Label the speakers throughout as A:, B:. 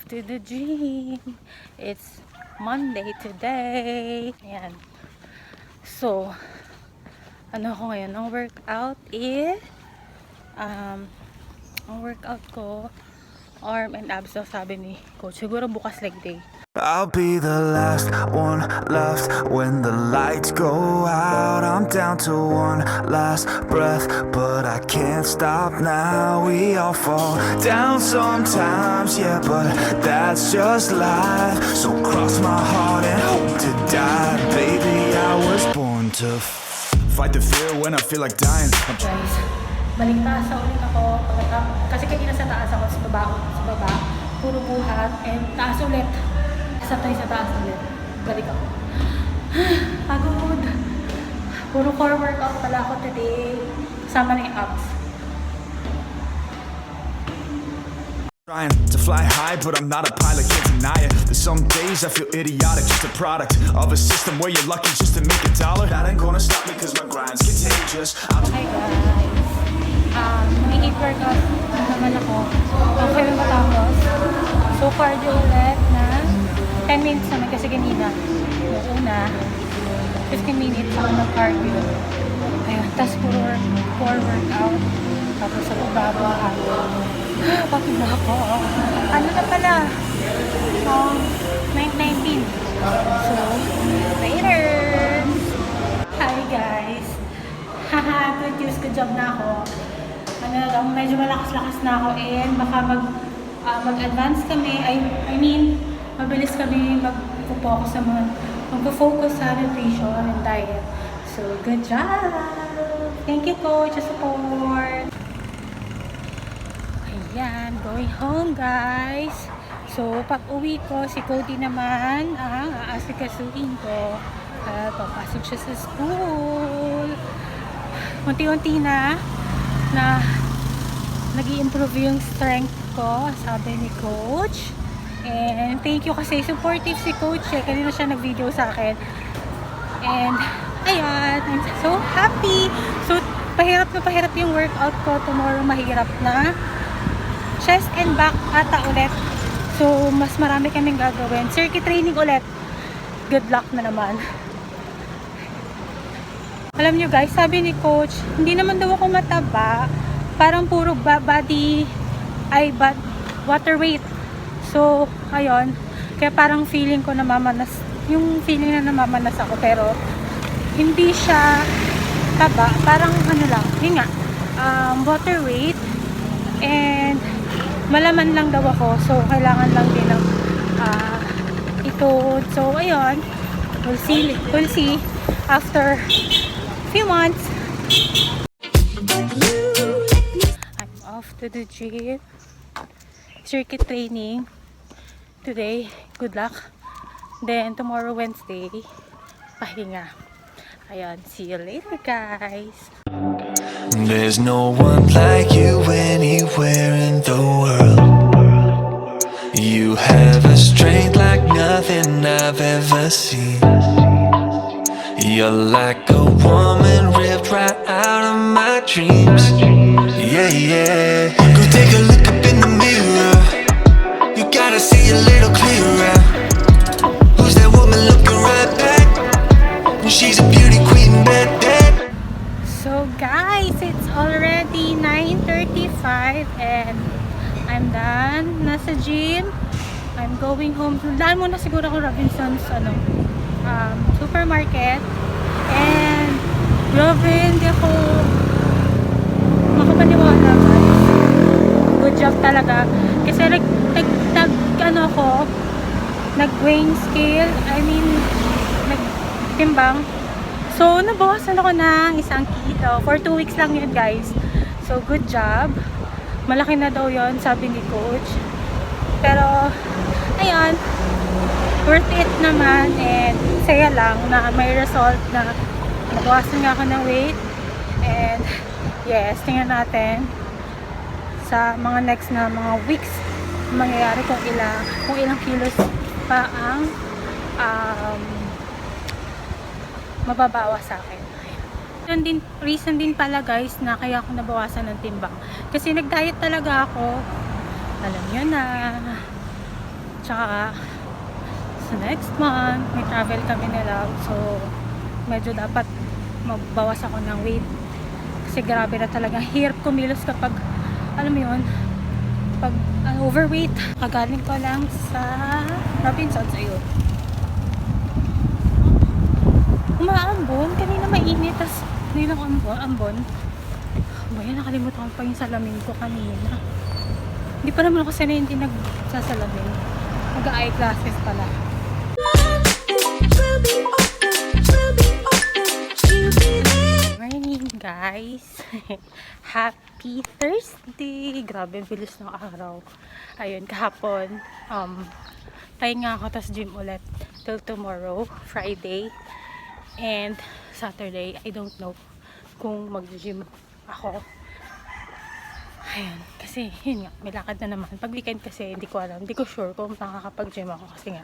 A: to the gym. It's Monday today. Ayan. So, ano ko ngayon? Ang workout is, ang workout ko, arm and abs daw sabi ni coach. Siguro bukas leg day.
B: I'll be the last one left when the lights go out. I'm down to one last breath, but I can't stop now. We all fall down sometimes, yeah, but that's just life. So cross my heart and hope to die. Baby, I was born to fight the fear when I feel like dying.
A: Guys, balik taas sa ulit ako. Kasi kanina sa taas ako, sa baba, puro buhat, and taas ulit. Sa taas ulit. Balik ako. Pagod. Puro core workout pala ako today. Kasama na yung abs.
B: Trying to fly high, but I'm not a pilot, can't deny it. There's some days I feel idiotic, just a product of a system where you're lucky just to make a dollar. That ain't gonna stop me cause my grind's contagious.
A: Hi guys. May 8 workout naman ako. Okay na matapos. So cardio ulit na 10 minutes naman kasi kanina. Yung una, 15 minutes ako mag-cardio. Ayun, tas core workout. Tapos sa baba ako. Bakit na ako? Ano na pala? 9:19. So, later! Hi guys! Haha, good news, good job na ako. Ano na lang, medyo malakas-lakas na ako and baka mag-advance kami. I mean, mabilis kami mag-focus sa nutrition and diet. So, good job! Thank you, coach, sa support! Ayan, going home, guys. So, pag uwi ko, si Cody naman ang aasikasuhin ko. At papasok siya sa school. Unti-unti na nag-i-improve yung strength ko, sabi ni coach. And thank you kasi supportive si coach. Kanina siya nag-video sa akin. And ayan, I'm so happy. So pahirap yung workout ko. Tomorrow mahirap na. Chest and back ata ulit. So mas marami kaming gagawin. Circuit training ulit. Good luck na naman. Alam nyo guys, sabi ni coach, hindi naman daw ako mataba. Parang puro water weight. So, ayun. Kaya parang feeling ko namamanas. Yung feeling na namamanas ako. Pero, hindi siya taba. Parang ano lang. Yun nga. Water weight. And, malaman lang daw ako. So, kailangan lang din ng ito. So, ayun. We'll see after few months. I'm off to the gym. Circuit training today. Good luck. Then tomorrow Wednesday, pahinga. Ayan, see you later guys.
B: There's no one like you anywhere in the world. You have a strength like nothing I've ever seen. You're like a woman ripped right out of my dreams. Yeah, yeah. Go take a look up in the mirror. You gotta see a little clearer. Who's that woman looking right back? She's a beauty queen, bad.
A: So guys, it's already 9:35 and I'm done. Nasa gym. I'm going home. Daan muna siguro ako Robinson's supermarket. And grabe, hindi ako makapaniwala guys. Good job talaga. Kasi nag-weighing scale. I mean, nagtimbang. So, nabawasan ako ng 1 kilo. For 2 weeks lang yun guys. So, good job. Malaki na daw yun, sabi ni coach. Pero, ayun. Worth it naman. And, saya lang na may result na nabawasan nga ako ng weight. And, yes, tingnan natin sa mga next na mga weeks mangyayari kung ilang kilos pa ang mababawas sa akin. Reason din pala guys na kaya ako nabawasan ng timbang. Kasi nag-diet talaga ako. Alam nyo na. Tsaka sa next month, may travel kami nila. So, medyo dapat magbawas ako ng weight. Kasi grabe na talaga. Hirap kumilos kapag, alam mo yun, pag overweight. Kagaling ko lang sa Robinsons. Ayun. Umaambon. Kanina mainit. Tapos, nilang ambon. Bayan, nakalimutan ko pa yung salamin ko kanina. Hindi pa naman ako sanay hindi nagsasalamin. Mag-eyeglasses pala. Morning guys. Happy Thursday. Grabe, bilis ng araw. Ayun, kahapon pahinga ako, tas gym ulit till tomorrow, Friday and Saturday. I don't know kung mag-gym ako. Ayun, kasi yun nga, may lakad na naman. Pag weekend kasi hindi ko alam, hindi ko sure kung makakapag-gym ako kasi nga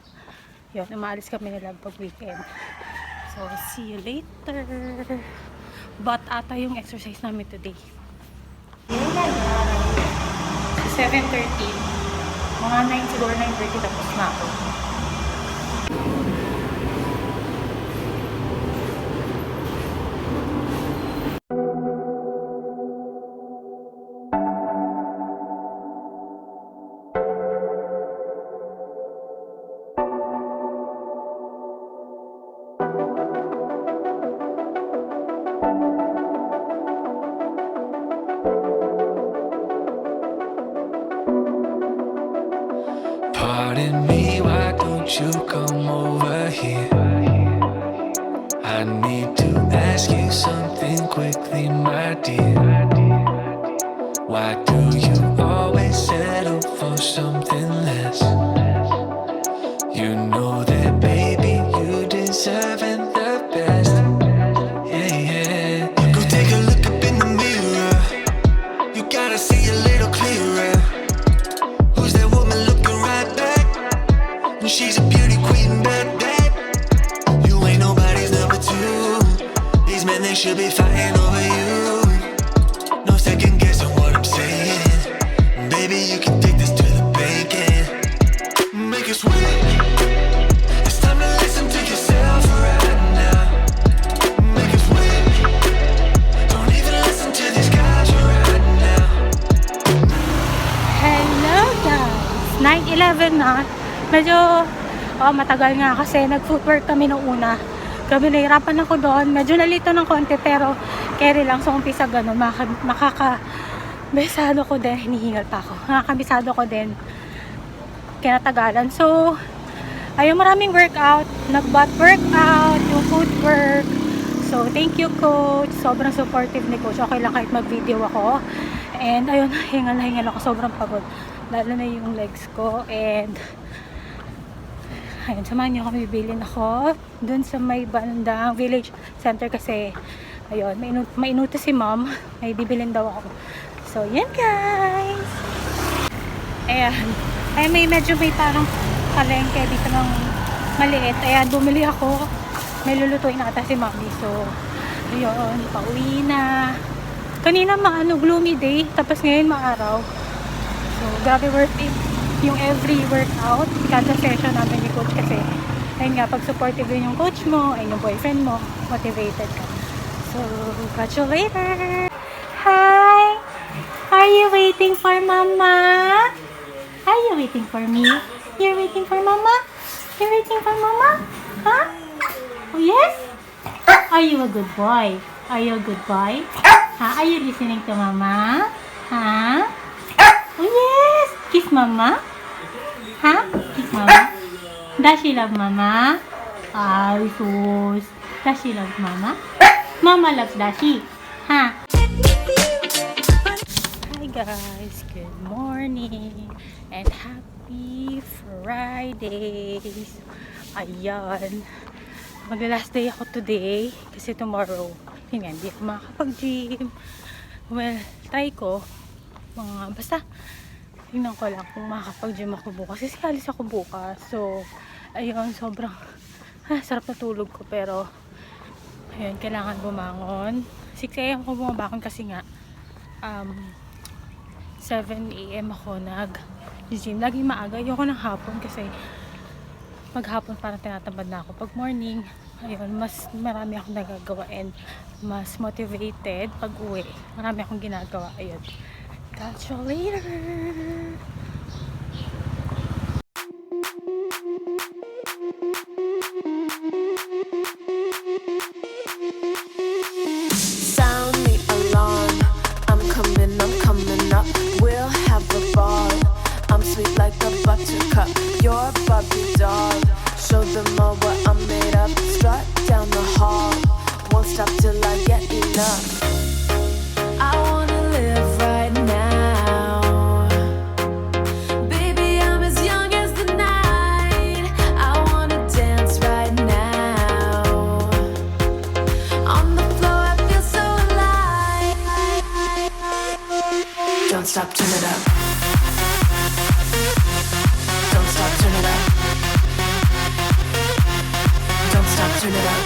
A: yun, umaalis kami nila pag weekend. So, see you later. But ata yung exercise namin today. 7:30. Mga 9 siguro, 9:30 tapos na ako.
B: Pardon me, why don't you come over here? I need to ask you something quickly, my dear. Why do you always settle for something less? You know that, baby, you deserve the best. Yeah, yeah. Go take a look up in the mirror. You gotta see a little clearer. Who's that woman looking right back? She's a beauty queen, bad. You ain't nobody's number two. These men, they should be fighting over you. No second guessing what I'm saying. Baby, you can take this to the bank and make it sweet. It's time to listen to yourself right now. Make it sweet. Don't even listen to these guys right now.
A: Hello guys! 9:11 na. Medyo matagal nga kasi nag-footwork kami nung una. Grabe, nahirapan ako doon. Medyo nalito ng konti pero carry lang. So umpisa ganun. Makakabisado ko din. Hinihingal pa ako. Makakabisado ko din. Kinatagalan. So, ayun, maraming workout. Nag-butt workout, yung footwork. So, thank you coach. Sobrang supportive ni coach. Okay lang kahit mag-video ako. And ayun, hingal na hingal ako. Sobrang pagod. Lalo na yung legs ko. And ayun, samahan niyo ako, bibilin ako dun sa may bandang village center kasi ayun, may inuto si mom, may bibilin daw ako. So, yan guys. Ayan. Ay, medyo may parang palengke dito ng maliit. Ayan, bumili ako. May lulutuin na ata si mommy. So, ayun, pauwi na. Kanina gloomy day, tapos ngayon maaraw. So, grabe worth it yung every workout, kada session namin ni coach kasi ayun nga, pag supportive din yung coach mo, ayun yung boyfriend mo, motivated ka. So, catch you later! Hi! Are you waiting for mama? Are you waiting for me? You're waiting for mama? You're waiting for mama? Huh? Oh yes? Are you a good boy? Are you a good boy? Huh? Are you listening to mama? Huh? Oh yes! Kiss mama? Huh? Kiss mama? Does she love mama? Ay, sus. Does she love mama? Mama loves Dashi. Huh? Hi guys. Good morning. And happy Fridays. Ayan. Mag-last day ako today. Kasi tomorrow, yun nga, hindi ako makakapag-gym. Well, try ko. Basta, tingnan ko lang kung makakapag-gym ako bukas. Kasi alis ako bukas. So, ayun, sobrang sarap na tulog ko. Pero, ayun, kailangan bumangon. 6 AM ako bumabangon kasi nga, 7 a.m. ako nag-gym. Laging maaga. Ayoko ng hapon kasi maghapon parang tinatamad na ako. Pag morning, ayun, mas marami akong nagagawa and mas motivated pag uwi. Marami akong ginagawa. Ayun. Catch you later!
C: Sound the alarm. I'm coming up. We'll have a ball. I'm sweet like a buttercup. You're a Barbie doll. Show them all what I'm made of. Strut down the hall. Won't stop till I get enough. I wanna live right now. Baby, I'm as young as the night. I wanna dance right now. On the floor, I feel so alive. Don't stop, turn it up. Don't stop, turn it up. Don't stop, turn it up.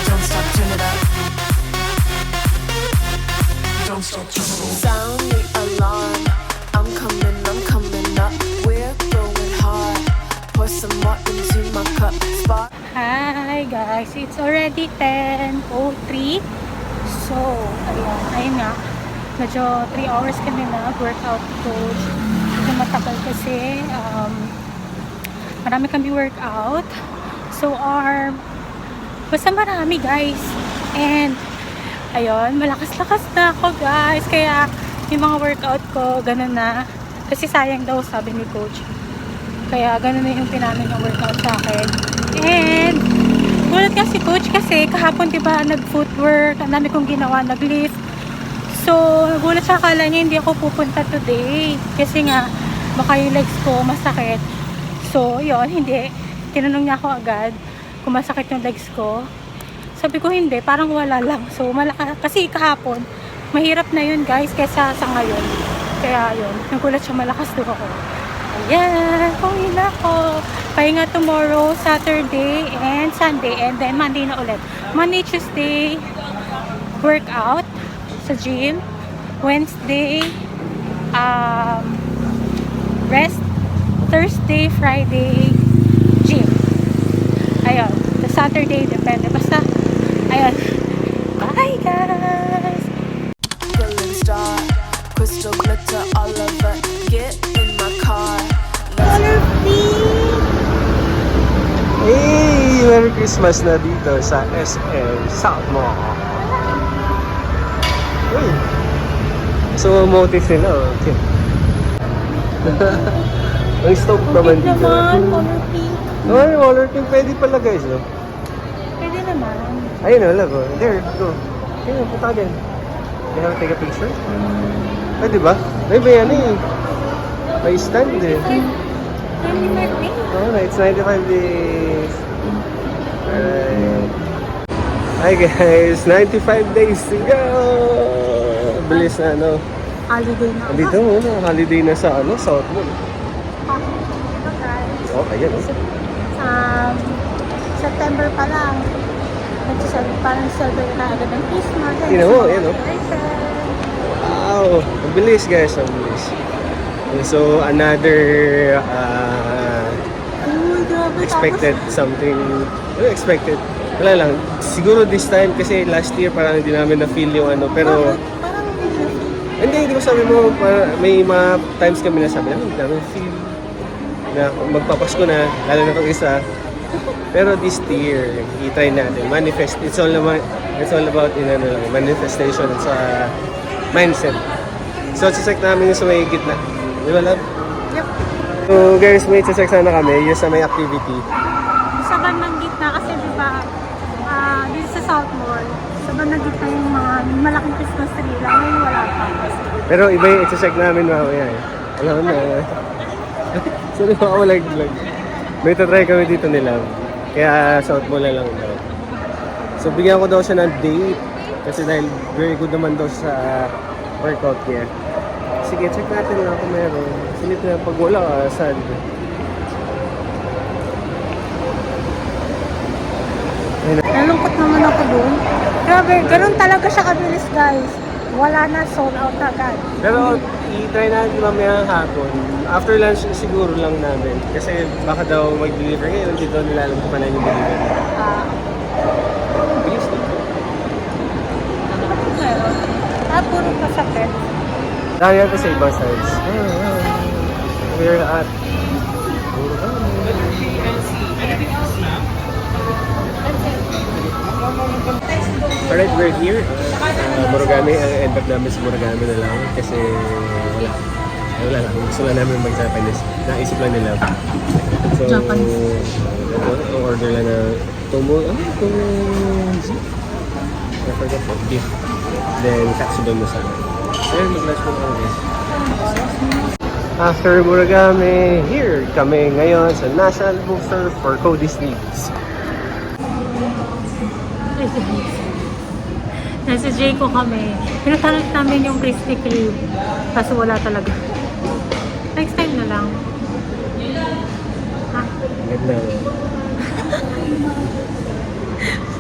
C: Don't stop, turn it up. Don't stop, turn it up. Sound the alarm. I'm coming up. We're going hard. Pour some more into my cup. Spark.
A: Hi guys! It's already 10:03. So, ayun nga. Medyo 3 hours kami workout coach. Medyo matagal kasi marami kami workout. So, basta marami guys. And, ayun, malakas-lakas na ako guys. Kaya, yung mga workout ko, ganun na. Kasi sayang daw, sabi ni coach. Kaya, ganun na yung pinamin ng workout sa akin. And, gulat nga si coach kasi kahapon diba nag-footwork, ang dami kong ginawa, nag-lift. So, nagulat siya, akala niya hindi ako pupunta today. Kasi nga, baka yung legs ko masakit. So, yun, hindi. Tinanong niya ako agad kung masakit yung legs ko. Sabi ko hindi, parang wala lang. So, kasi kahapon, mahirap na yun guys, kesa sa ngayon. Kaya yun, nagulat siya, malakas daw ako. Ayan, pauwi na ako. Pahinga tomorrow, Saturday and Sunday. And then Monday na ulit. Monday, Tuesday, workout sa gym. Wednesday, rest. Thursday, Friday, gym. Ayun. The Saturday, depende. Basta, ayun. Bye, guys!
C: Golden star, crystal glitter all over. Get in my car.
D: Hey! Merry Christmas na dito sa SM South Mall. Uy! So, motive sila. Okay. Ang stop naman dito.
A: Color pink.
D: Ay, color pink. Pwede pala guys. No?
A: Pwede naman.
D: Ayun o, love. There, go. Ayun, punta ka din. You have to take a picture? Pwede ba? May ano eh. May stand eh.
A: 25 days.
D: Alright, it's 95 days. Alright. Hi guys, 95 days to go! Bilis na ano.
A: Holiday na.
D: Andito mo, holiday na sa ano, South Mall.
A: Ito guys.
D: Oh, ayan oh.
A: September pa lang. Parang celebrate na agad ng Christmas.
D: Tingnan mo, ayan oh. Wow! Ang bilis guys, ang bilis. So, another expected something. Ano expected? Wala lang. Siguro this time kasi last year parang hindi namin na-feel yung ano. Pero, hindi ko sabi mo, may mga times kami na sabi namin, hindi namin feel na magpapasko na, lalo na itong isa. Pero this year, i-try natin. Manifest. It's all about manifestation sa mindset. So, check namin yung sa may gitna. Di ba, love?
A: Yep.
D: So, guys, may check sana kami. Yung sa may activity.
A: Sa bandang gitna kasi diba, dito sa South Mall, sa bandang gitna yung mga malaking Christmas tree lang. Ngayon wala pa.
D: Pero iba yung check namin mamaya eh. Alam na. So, di ba ako lag-lag? May tatry kami dito nila. Kaya South Mall na lang daw. So, bigyan ko daw siya ng date. Kasi dahil very good naman daw sa workout niya. Sige, check natin lang kung meron. Silip na pag wala, sad.
A: Nalungkot naman ako doon. Grabe, ganun talaga siya kabilis guys. wala na, sold out agad.
D: Pero i-try natin mamaya hapon. After lunch siguro lang namin. Kasi baka daw mag-deliver ngayon. Hindi daw nila alam kung paano yung deliver.
A: Ah,
D: Bilis na.
A: meron. Puro pasakit.
D: Dahil ko sa ibang sides. We're at Alright, we're here. Murakami, ang end up namin sa Murakami na lang kasi wala lang. Gusto lang namin mag-Japanese. Naisip lang nila. So,
A: Japanese.
D: Ang order lang na tomo, I forgot what, beef. Then, katsudon na sa akin. So, yun, mag-lunch mo kami guys. After Murakami, here kami ngayon sa National Bookstore for Cody's Needs.
A: Nasa J ko kami. Pinatanong namin yung Krispy Kreme. Kaso wala talaga. Next time na lang. Ha?
D: Ganda.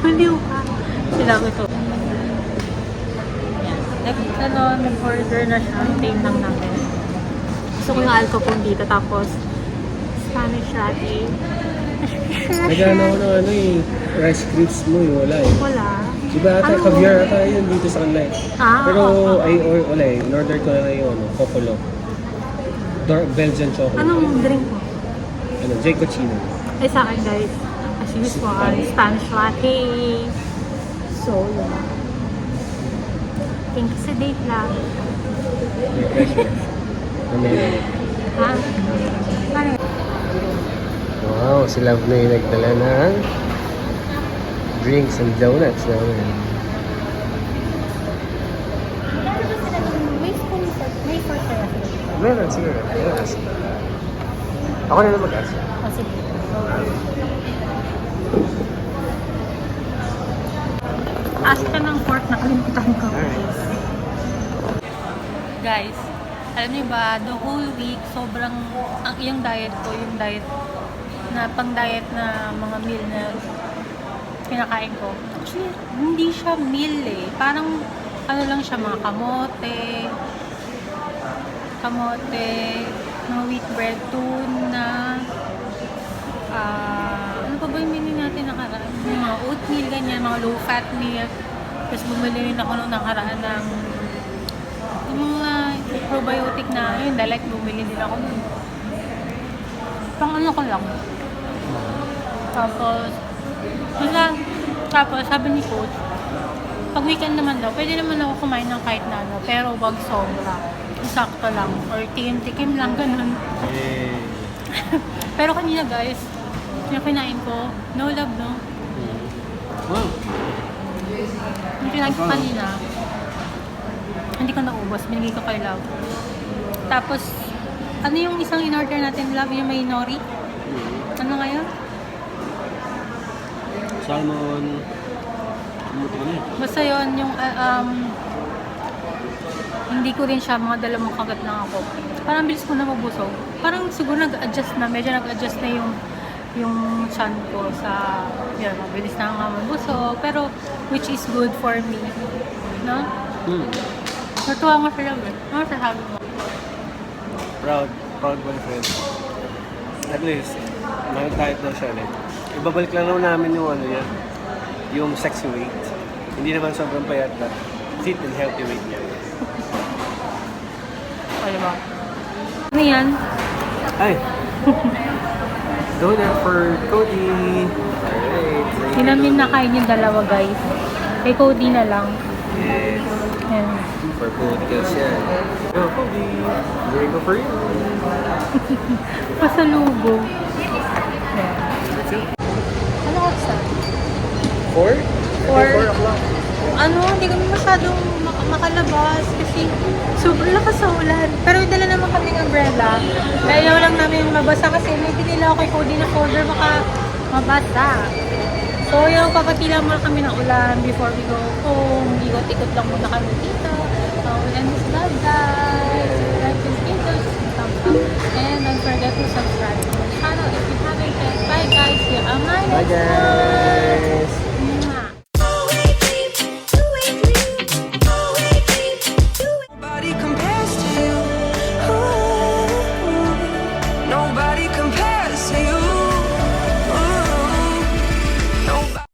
A: Baliw ka. Sila ko ito. Nag-order na siya. Time lang namin. Gusto ko yung alcohol dito. Tapos, Spanish latte.
D: Nagano ako ng rice crisps mo wala eh.
A: Wala.
D: Diba ata, caviar ata yun dito sa kanila eh. Pero wala eh, in-order ko na yung Cocolo. Belgian chocolate.
A: Anong drink mo?
D: J. Cochino.
A: Ay, sa akin guys. As usual, Spanish latte. So, yun. Thank you sa date lang.
D: May pressure.
A: Ha? Ano?
D: Wow, si Love na yung nagdala ng drinks and donuts namin.
A: May spoon set. May fork kaya.
D: Meron, siguro. Ako na lang mag-ask.
A: Oh, sige. Ask ka ng fork, nakalimutan ko. Guys, alam niyo ba, the whole week, sobrang, ang iyong diet ko, yung diet na pang-diet na mga meal na kinakain ko. Actually, hindi siya meal eh. Parang, ano lang siya, mga kamote, mga wheat bread, tuna, ano pa ba yung menu natin nakaraan? Yung mga oatmeal, ganyan, mga low-fat meal. Tapos bumili rin ako nung nakaraan ng yung mga probiotic na, yun, like bumili din ako nun. Pang ano ko lang. Tapos sabi ni coach, pag weekend naman daw, pwede naman ako kumain ng kahit na ano, pero wag sobra. Sakto lang, or tikim-tikim lang, ganun. Pero kanina guys, yung kinain ko, no love, no?
D: Wow.
A: Yung kinain ko kanina, hindi ko naubos, binigay ko kay Love. Tapos, ano yung isang in-order natin, Love, yung may nori? Ano ngayon?
D: Salmon.
A: Basta yun, yung hindi ko rin siya, mga dalawang kagat lang ako. Parang bilis ko na mabusog. Parang siguro nag-adjust na, medyo nag-adjust na yung chan ko sa, yun, mabilis na nga mabusog. Pero, which is good for me. No? Natuwa mo sila, eh. Ano sasabi mo?
D: Proud boyfriend. At least, mag-diet daw siya ulit. Ibabalik lang namin yung ano yan, yung sexy weight. Hindi naman sobrang payat na fit and healthy weight niya.
A: Ano ba? Ano yan?
D: Ay! Donut for Cody! Alright.
A: Hindi namin nakain yung dalawa, guys. Kay Cody na lang.
D: Yes.
A: Ayan.
D: For Cody kasi yan. Go Cody! Very go for you!
A: Pasalubong. Ayan. Ano oras na?
D: 4?
A: 4 o'clock. Ano, hindi kami masyadong makalabas kasi sobrang lakas sa ulan. Pero dala naman kaming umbrella. Ayaw lang namin yung mabasa kasi may binila ako kay Cody na folder baka mabasa. So yung papatila muna kami ng ulan before we go home. Ikot-ikot lang muna kami dito. And this vlog guys. Like this video, thumbs up. And don't forget to subscribe to my channel if you haven't yet. Bye guys. See you on my next vlog.